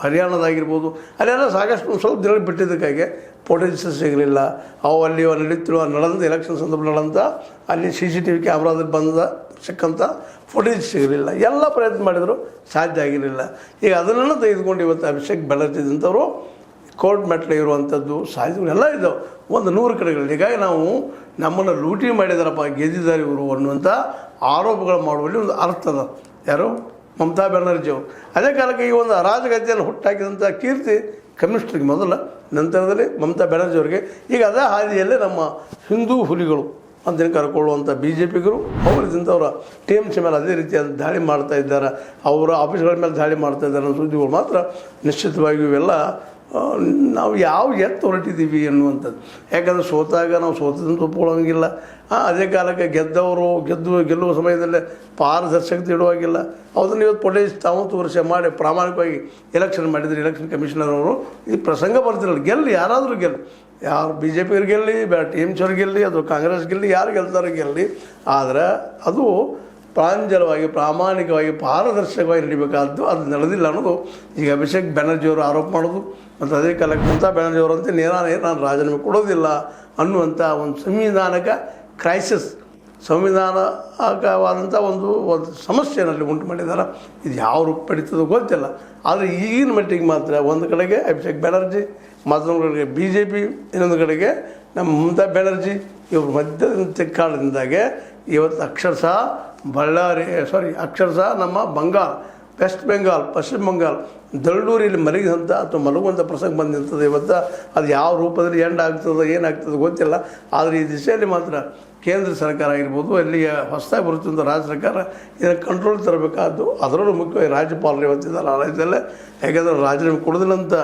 ಹರಿಯಾಣದಾಗಿರ್ಬೋದು ಅಲ್ಲೆಲ್ಲ ಸಾಕಷ್ಟು ಒಂದು ಸ್ವಲ್ಪ ದಿನ ಬಿಟ್ಟಿದ್ದಕ್ಕಾಗಿ ಫೋಟೇಜಸ್ ಸಿಗಲಿಲ್ಲ. ಅವು ಅಲ್ಲಿ ನಡೀತಿರುವ ನಡೆದ ಎಲೆಕ್ಷನ್ ಸಂದರ್ಭ ನಡೆದಂಥ ಅಲ್ಲಿ CCTV ಕ್ಯಾಮ್ರಾದಲ್ಲಿ ಬಂದ ಸಿಕ್ಕಂಥ ಫುಟೇಜ್ ಸಿಗಲಿಲ್ಲ. ಎಲ್ಲ ಪ್ರಯತ್ನ ಮಾಡಿದರೂ ಸಾಧ್ಯ ಆಗಿರಲಿಲ್ಲ. ಈಗ ಅದನ್ನೆಲ್ಲ ತೆಗೆದುಕೊಂಡು ಇವತ್ತು ಅಭಿಷೇಕ್ ಬ್ಯಾನರ್ಜಿದಂಥವರು ಕೋರ್ಟ್ ಮೆಟ್ಲು ಇರುವಂಥದ್ದು ಸಾಧ್ಯತೆಗಳೆಲ್ಲ ಇದ್ದಾವೆ ಒಂದು 100 ಕಡೆಗಳಲ್ಲಿ. ಹೀಗಾಗಿ ನಾವು ನಮ್ಮನ್ನು ಲೂಟಿ ಮಾಡಿದಾರಪ್ಪ ಗೆದ್ದಿದ್ದಾರೆ ಇವರು ಅನ್ನುವಂಥ ಆರೋಪಗಳು ಮಾಡುವಲ್ಲಿ ಒಂದು ಅರ್ಥ ಅದ. ಯಾರು? ಮಮತಾ ಬ್ಯಾನರ್ಜಿ ಅವರು. ಅದೇ ಕಾಲಕ್ಕೆ ಈ ಒಂದು ಅರಾಜಕತೆಯನ್ನು ಹುಟ್ಟಾಕಿದಂಥ ಕೀರ್ತಿ ಕಮ್ಯುನಿಸ್ಟ್ರಿಗೆ ಮೊದಲ, ನಂತರದಲ್ಲಿ ಮಮತಾ ಬ್ಯಾನರ್ಜಿ ಅವರಿಗೆ. ಈಗ ಅದೇ ಹಾದಿಯಲ್ಲೇ ನಮ್ಮ ಹಿಂದೂ ಹುಲಿಗಳು ಅಂತೇಳಿ ಕರ್ಕೊಳ್ಳುವಂಥ BJPಗರು ಅವರಿದ್ದಂಥವ್ರ TMC ಮೇಲೆ ಅದೇ ರೀತಿಯಾದ ದಾಳಿ ಮಾಡ್ತಾ ಇದ್ದಾರೆ, ಅವರ ಆಫೀಸ್ಗಳ ಮೇಲೆ ದಾಳಿ ಮಾಡ್ತಾ ಇದ್ದಾರೆ ಅನ್ನೋ ಸುದ್ದಿಗಳು ಮಾತ್ರ ನಿಶ್ಚಿತವಾಗಿ ಇವೆಲ್ಲ ನಾವು ಯಾವ ಎತ್ತು ಹೊರಟಿದ್ದೀವಿ ಅನ್ನುವಂಥದ್ದು. ಯಾಕಂದರೆ ಸೋತಾಗ ನಾವು ಸೋತದಂತ ಒಪ್ಕೊಳ್ಳೋಂಗಿಲ್ಲ. ಅದೇ ಕಾಲಕ್ಕೆ ಗೆಲ್ಲುವ ಸಮಯದಲ್ಲೇ ಪಾರದರ್ಶಕತೆ ಇಡುವಾಗಿಲ್ಲ. ಅದನ್ನು ಇವತ್ತು ಪೊಲೀಸ್ 90 ವರ್ಷ ಮಾಡಿ ಪ್ರಾಮಾಣಿಕವಾಗಿ ಎಲೆಕ್ಷನ್ ಮಾಡಿದರೆ ಎಲೆಕ್ಷನ್ ಕಮಿಷನರ್ ಅವರು ಈ ಪ್ರಸಂಗ ಬರ್ತಿರಲ್ಲ. ಗೆಲ್ಲಿ ಯಾರಾದರೂ ಗೆಲ್ಲಿ, ಯಾರು BJPಯವ್ರು ಗೆಲ್ಲಿ, TMC ಅವ್ರು ಗೆಲ್ಲಿ, ಅಥವಾ ಕಾಂಗ್ರೆಸ್ ಗೆಲ್ಲಿ, ಯಾರು ಗೆಲ್ತಾರೋ ಗೆಲ್ಲಿ. ಆದರೆ ಅದು ಪ್ರಾಂಜಲವಾಗಿ ಪ್ರಾಮಾಣಿಕವಾಗಿ ಪಾರದರ್ಶಕವಾಗಿ ನಡಿಬೇಕಾದ್ದು ಅದು ನಡೆದಿಲ್ಲ ಅನ್ನೋದು ಈಗ ಅಭಿಷೇಕ್ ಬ್ಯಾನರ್ಜಿಯವರು ಆರೋಪ ಮಾಡೋದು. ಮತ್ತು ಅದೇ ಕಾಲಕ್ಕೆ ಮಮತಾ ಬ್ಯಾನರ್ಜಿಯವರಂತೆ ನೇರಾನೇ ನಾನು ರಾಜೀನಾಮೆ ಕೊಡೋದಿಲ್ಲ ಅನ್ನುವಂಥ ಒಂದು ಸಂವಿಧಾನಕ ಕ್ರೈಸಿಸ್, ಸಂವಿಧಾನಕವಾದಂಥ ಒಂದು ಸಮಸ್ಯೆಯಲ್ಲಿ ಉಂಟು ಮಾಡಿದ್ದಾರೆ. ಇದು ಯಾವ ರೂಪ ಪಡೀತದೋ ಗೊತ್ತಿಲ್ಲ. ಆದರೆ ಈಗಿನ ಮಟ್ಟಿಗೆ ಮಾತ್ರ ಒಂದು ಕಡೆಗೆ ಅಭಿಷೇಕ್ ಬ್ಯಾನರ್ಜಿ, ಮತ್ತೊಂದು ಕಡೆಗೆ BJP, ಇನ್ನೊಂದು ಕಡೆಗೆ ನಮ್ಮ ಮಮತಾ ಬ್ಯಾನರ್ಜಿ, ಇವ್ರ ಮಧ್ಯದ ತಿಕ್ಕಾಳದಿಂದಾಗೆ ಇವತ್ತು ಅಕ್ಷರಶಃ ನಮ್ಮ ವೆಸ್ಟ್ ಬೆಂಗಾಲ್, ಪಶ್ಚಿಮ ಬಂಗಾಲ್, ದಳ್ಳೂರಿಯಲ್ಲಿ ಮಲಗಿದಂಥ ಅಥವಾ ಮಲಗುವಂಥ ಪ್ರಸಂಗ ಬಂದು ನಿಂತದೆ. ಇವತ್ತು ಅದು ಯಾವ ರೂಪದಲ್ಲಿ ಎಂಡ್ ಆಗ್ತದೋ ಏನಾಗ್ತದೋ ಗೊತ್ತಿಲ್ಲ. ಆದರೆ ಈ ದಿಶೆಯಲ್ಲಿ ಮಾತ್ರ ಕೇಂದ್ರ ಸರ್ಕಾರ ಆಗಿರ್ಬೋದು, ಅಲ್ಲಿಯ ಹೊಸದಾಗಿ ಬರುತ್ತಿದ್ದ ರಾಜ್ಯ ಸರ್ಕಾರ ಇದನ್ನು ಕಂಟ್ರೋಲ್ ತರಬೇಕಾದ್ದು. ಅದರಲ್ಲೂ ಮುಖ್ಯವಾಗಿ ರಾಜ್ಯಪಾಲರು ಇವತ್ತಿದ್ದಾರೆ ಆಲಯದಲ್ಲೇ. ಯಾಕೆಂದರೆ ರಾಜೀನಾಮೆ ಕೊಡೋದಿಲ್ಲಂತ